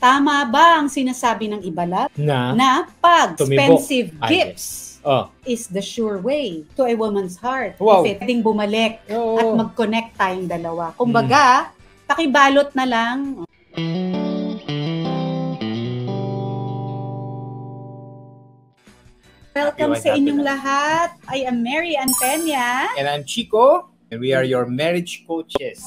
Tama ba ang sinasabi ng iba, love? Na pag expensive gifts is the sure way to a woman's heart. Wow. If pwedeng bumalik at mag-connect tayong dalawa. Kumbaga, pakibalot na lang. Welcome sa inyong lahat. I am Mary Antenia. And I'm Chico. And we are your marriage coaches.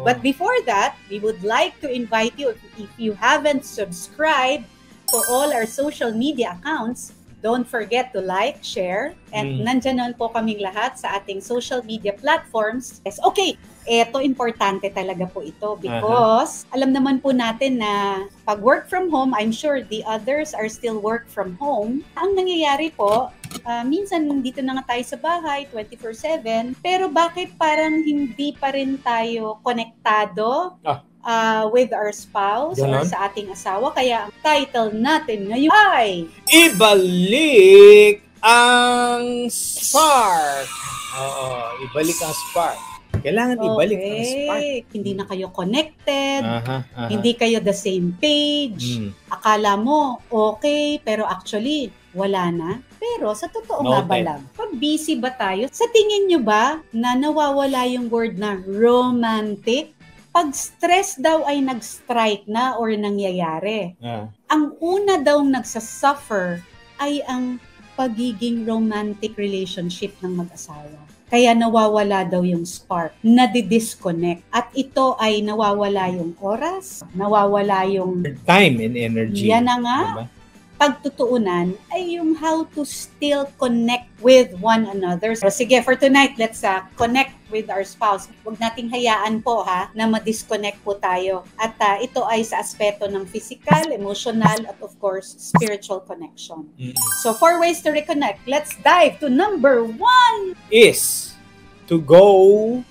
But before that, we would like to invite you, if you haven't subscribed to all our social media accounts, don't forget to like, share, and nandyan naman po kaming lahat sa ating social media platforms. Yes, okay, eto importante talaga po ito because alam naman po natin na pag work from home, I'm sure the others are still work from home. Ang nangyayari po, minsan dito na nga tayo sa bahay 24/7, pero bakit parang hindi pa rin tayo konektado with our spouse or sa ating asawa? Kaya ang title natin ngayon ay Ibalik ang Spark! Ibalik ang Spark. Kailangan ibalik ang spark. Hindi na kayo connected, hindi kayo the same page. Akala mo okay, pero actually wala na. Pero sa totoo nga ba lang, pag busy ba tayo, sa tingin nyo ba na nawawala yung word na romantic? Pag stress daw ay nag-strike na or nangyayari, ang una daw nagsasuffer ay ang pagiging romantic relationship ng mag-asawa. Kaya nawawala daw yung spark, nadi-disconnect. At ito ay nawawala yung oras, nawawala yung time and energy. Yan na nga. Diba? Pagtutuunan ay yung how to still connect with one another. So, sige, for tonight, let's connect with our spouse. Huwag nating hayaan po na ma-disconnect po tayo. At ito ay sa aspeto ng physical, emotional, at of course, spiritual connection. So 4 ways to reconnect. Let's dive to number 1. Is to go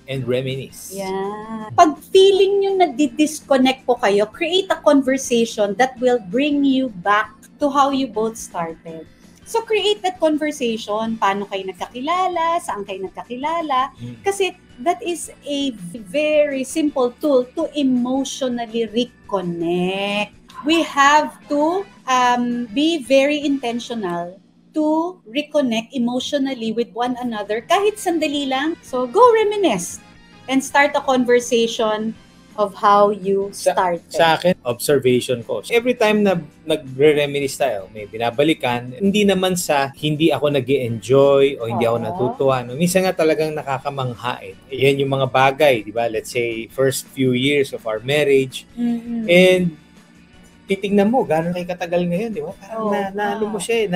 and reminisce. Yeah. Pag feeling nyo na di-disconnect po kayo, create a conversation that will bring you back to how you both started. So create that conversation. Paano kayo nagkakilala? Saan kayo nagkakilala? Kasi that is a very simple tool to emotionally reconnect. We have to be very intentional to reconnect emotionally with one another kahit sandali lang. So go reminisce and start a conversation of how you started. Sa akin, observation ko. Every time na nagre-reminisce tayo, may binabalikan, hindi naman sa hindi ako nag-e-enjoy o hindi ako natutuwa. No? Minsan nga talagang nakakamangha. Yan yung mga bagay, di ba? Let's say, first few years of our marriage. And titignan mo, gano'n kayo katagal ngayon, di ba? Parang naano mo siya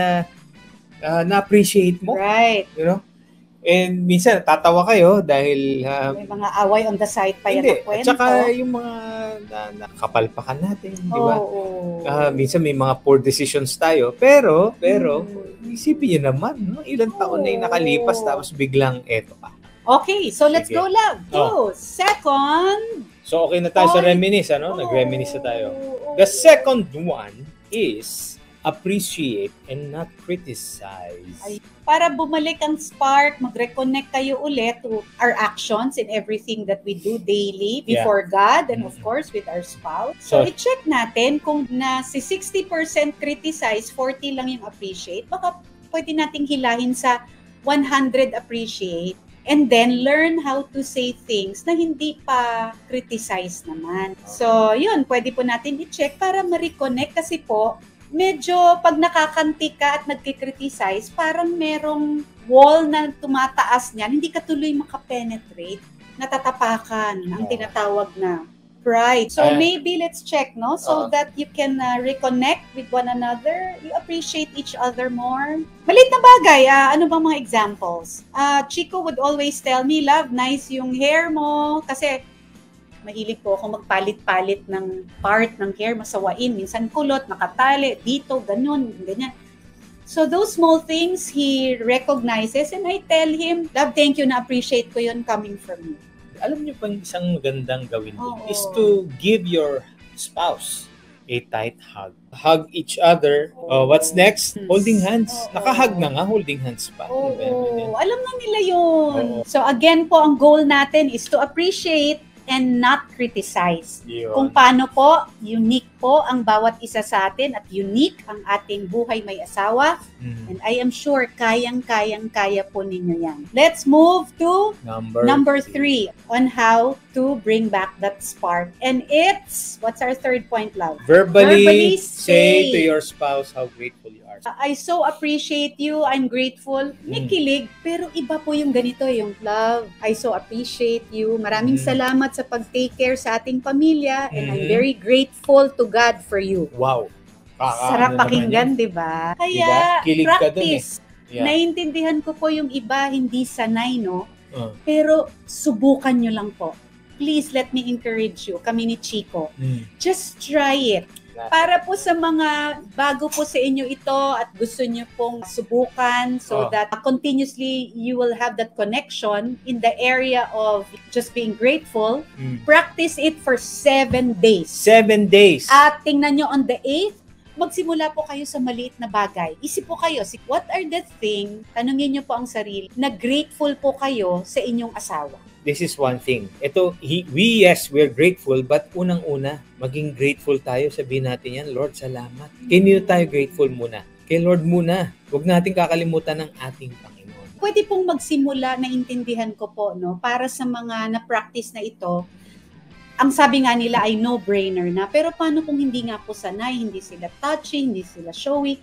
na-appreciate mo. Right. You know? And minsan, tatawa kayo dahil may mga away on the side pa yan na kwento. At saka yung mga nakapalpakan natin, di ba? Minsan may mga poor decisions tayo. Pero isipin nyo naman, no? Ilang taon na yung nakalipas tapos biglang eto pa. Okay, so let's go, love. Second. So okay na tayo sa reminisce, ano? Nag-reminisce na tayo. The second one is appreciate and not criticize. Para bumalik ang spark, mag-reconnect kayo ulit to our actions in everything that we do daily before God and of course with our spouse. So i-check natin kung na si 60% criticize, 40 lang yung appreciate. Baka pwede nating hilahin sa 100 appreciate and then learn how to say things na hindi pa criticize naman. So yun, pwede po natin i-check para ma-reconnect kasi po medyo pag nakakanti ka at nagkikriticize, parang merong wall na tumataas niyan, hindi ka tuloy makapenetrate, natatapakan, ang tinatawag na pride. So maybe let's check, no? So that you can reconnect with one another, you appreciate each other more. Maliit na bagay, ano bang mga examples? Chico would always tell me, love, nice yung hair mo, kasi mahilig po ako magpalit-palit ng part ng hair, masawain, minsan kulot, nakatali, dito, ganyan. So those small things he recognizes and I tell him, love, thank you, na-appreciate ko yun coming from you. Alam niyo pang isang magandang gawin din is to give your spouse a tight hug. Hug each other. What's next? Holding hands. Nakahug na nga, holding hands pa. Alam na nila yun. So again po, ang goal natin is to appreciate and not criticize. Yun. Kung paano po, unique po ang bawat isa sa atin at unique ang ating buhay may asawa. And I am sure kaya po ninyo yan. Let's move to number 3 on how to bring back that spark. And it's, what's our third point, love? Verbally say to your spouse how grateful you are. I so appreciate you. I'm grateful. May kilig, pero iba po yung ganito, yung love. I so appreciate you. Maraming salamat sa pag-take care sa ating pamilya and I'm very grateful to God for you. Wow. Sarap pakinggan, di ba? Kaya, Kilig practice. Ka dun, eh. Yeah. Naiintindihan ko po yung iba, hindi sanay, no? Pero, subukan nyo lang po. Please, let me encourage you. Kami ni Chico. Just try it. Para po sa mga bago po sa inyo ito at gusto nyo pong subukan so that continuously you will have that connection in the area of just being grateful, practice it for 7 days. 7 days. At tingnan nyo on the 8th, magsimula po kayo sa maliit na bagay. Isip po kayo, what are the things, tanungin nyo po ang sarili, na grateful po kayo sa inyong asawa. This is one thing. Ito, we're grateful, but unang-una, maging grateful tayo. Sabihin natin yan, Lord, salamat. Kanino tayo grateful muna? Kay Lord muna. Huwag natin kakalimutan ng ating Panginoon. Pwede pong magsimula, naintindihan ko po, no? Para sa mga na-practice na ito, ang sabi nga nila ay no-brainer na. Pero paano kung hindi nga po sanay, hindi sila touchy, hindi sila showy?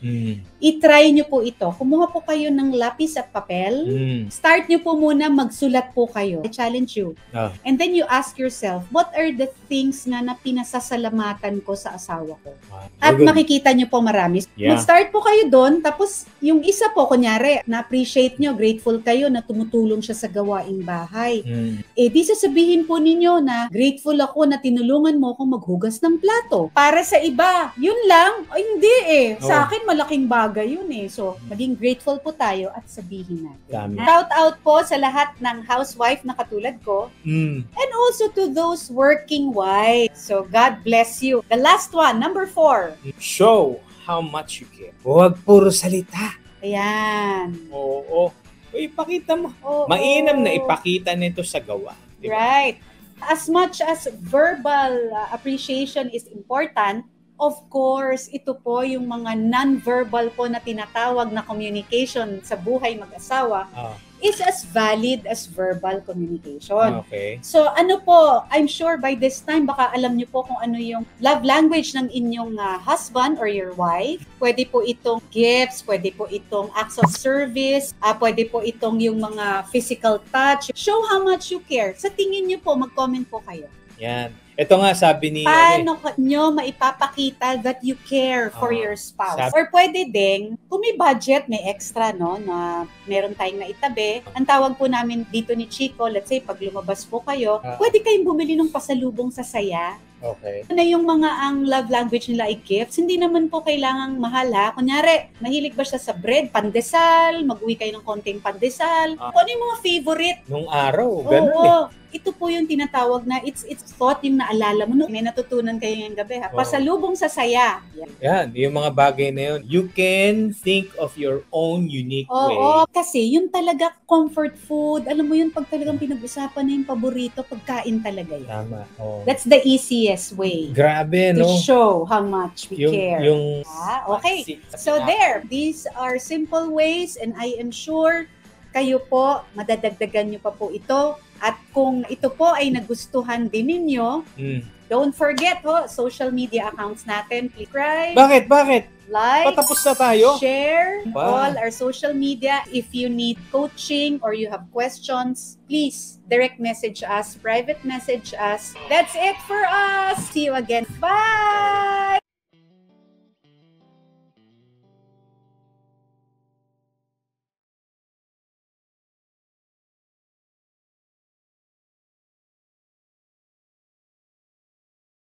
I-try nyo po ito. Kumuha po kayo ng lapis at papel. Start nyo po muna, magsulat po kayo. I challenge you. And then you ask yourself, what are the things na pinasasalamatan ko sa asawa ko? At makikita nyo po marami. Mag-start po kayo doon, tapos yung isa po, kunyari, na-appreciate nyo, grateful kayo na tumutulong siya sa gawaing bahay. Di sasabihin po ninyo na grateful ako na tinulungan mo akong maghugas ng plato. Para sa iba, yun lang. Ay, hindi Sa akin, malaking bagay yun So, maging grateful po tayo at sabihin natin. Shout out po sa lahat ng housewife na katulad ko. And also to those working wives. So, God bless you. The last one, number 4. Show how much you care. Huwag puro salita. Ayan. Oo. Ipakita mo. Mainam na ipakita nito sa gawa. Diba? Right. As much as verbal appreciation is important, of course, ito po yung mga non-verbal po na tinatawag na communication sa buhay mag-asawa is as valid as verbal communication. Okay. So ano po, I'm sure by this time, baka alam niyo po kung ano yung love language ng inyong husband or your wife. Pwede po itong gifts, pwede po itong acts of service, pwede po itong yung mga physical touch. Show how much you care. Sa tingin niyo po, mag-comment po kayo. Yan. Ito nga sabi ni... Paano nyo maipapakita that you care for your spouse? Or pwede ding, kung may budget, may extra, no, na meron tayong naitabi. Ang tawag po namin dito ni Chico, let's say, pag lumabas po kayo, pwede kayong bumili ng pasalubong sa saya. Okay. Na yung mga ang love language nila ay gifts, hindi naman po kailangang mahal ha. Kunyari, mahilig ba siya sa bread, pandesal, mag-uwi kayo ng konting pandesal. Kung ano yung mga favorite? Nung araw, ganun Ito po yung tinatawag na it's thought yung naalala mo. May natutunan kayo ngayong gabi ha. Pasalubong sa saya. Yan, yung mga bagay na yun. You can think of your own unique way. Oo, kasi yun talaga comfort food. Alam mo yun, pag talagang pinag-usapan na yung paborito, pagkain talaga yun. Tama. That's the easiest way. Grabe, to show how much we care. Okay. So there, these are simple ways and I am sure kayo po, madadagdagan nyo pa po ito. At kung ito po ay nagustuhan din ninyo, don't forget social media accounts natin. Please subscribe. Bakit? Like, patapos na tayo. Share all our social media. If you need coaching or you have questions, please direct message us, private message us. That's it for us. See you again. Bye!